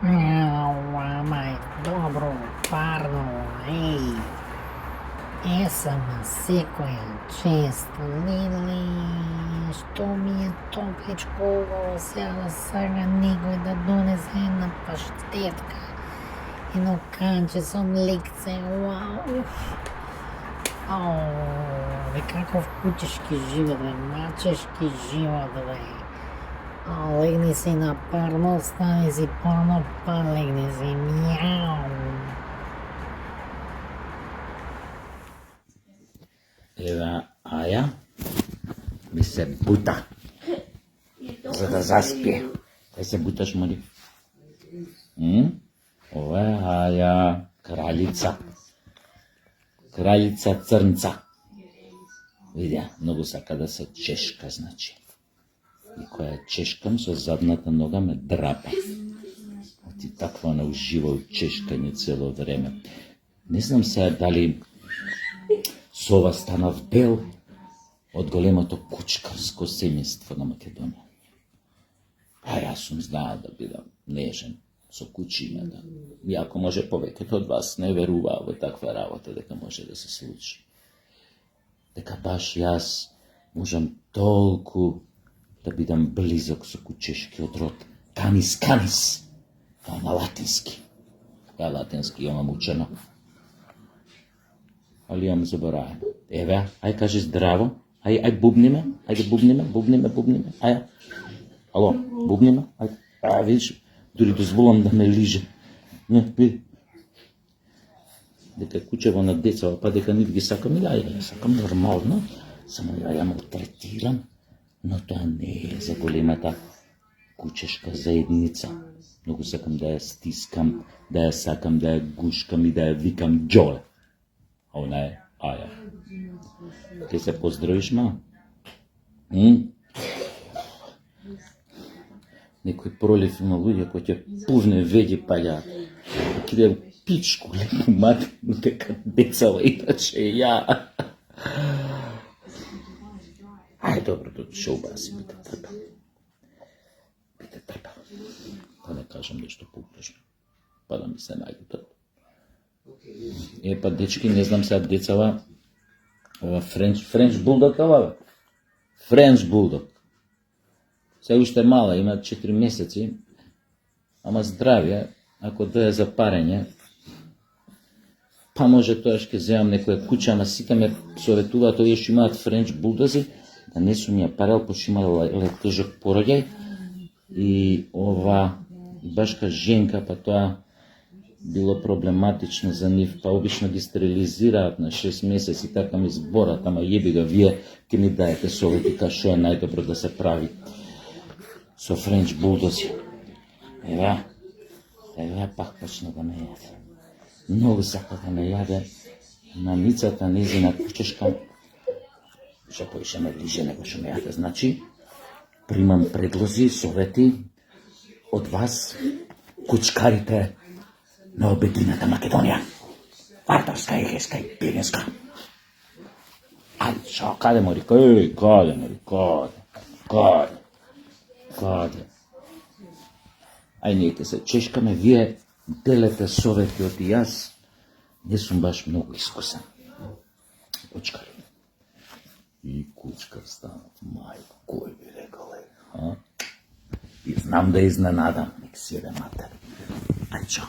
Май добро парно, ей. Jesam sekoja često Lili, što mi je topličko sjela saga nikoj da donese jedna paštetka i no kanče som likce, wow. Ve kakov kućeški život, ve mačeški život, ve. Legni si na parno, stani si parno, pa legni si, mjau. Eva Aja mi se buta, za da zaspije. Kaj se butaš, Mari? Ovo je Aja, kraljica. Kraljica crnca. Vidja, mnogo sa kada se češka, znači. I koja češkam, sa zadната noga me drapa. Ti takva ona uživa u češkanju cijelo vreme. Ne znam se dali sova станав дел од големото кучкарско семејство на Македонија. А јас сум знаел да бидам нежен со кучиња, да. Иако може повеќето од вас не веруваа во таква работа дека може да се случи. Дека баш јас можам толку да бидам близок со кучешкиот род. Канис, канис. Тоа на латински. Ја латински имам учено. Ali imam zaboravim. Еве, ај кажи здраво. Ај бубниме, ајде бубниме. Ај. Ало, бубниме. Ај, видиш, дури дозволам да ме лиже. Не, види. Дека кучево на деца, па дека нив ги сакам, ја сакам нормално, само ја малтретирам, но тоа не е за големата кучешка заедница. Многу сакам да ја стискам, да ја сакам, да ја гушкам и да ја викам Џоле. А она е Аја. Ке се поздравиш, ма? Некој пролив има луѓе кои ќе пувне веди па ја киде у пичку, лепу мат, дека децава иначе ја. Ај, добро, ще убаси, бите трпел. Па не кажам нешто погрешно. Па да ми се најде тоа. Па дечки, не знам сега децава, ова Френч булдог, ова? Френч булдог. Се уште мала, има 4 месеци, ама здравје, ако дое за парење, па може тоа ќе земам некоја куча, ама сите ме советуваат овие што имаат Френч булдози, да не сум ја парел, пошто има тежок пороѓај, и ова башка женка, па тоа било проблематично за нив, па обично ги стерилизираат на 6 месеци, така ми зборат, ама јеби га, вие ке ми даете совети ка што е најдобро да се прави со Френч булдози. Еве пак почна да ме јаде. Многу сака да ме јаде, мамицата незина кучешка, што поише ме лиже него што ме јаде. Значи, примам предлози, совети од вас, кучкарите на обединета Македонија. Вардарска, егеска и пиринска. Ајде, шо, каде мори? Каде мори? Каде? Ај, ние ќе се чешкаме, вие делете совети од јас. Не сум баш многу искусен. Кучкар. И кучкар станат, мајко, кој би рекал, И знам да изненадам, nek си матер. Ај, чао.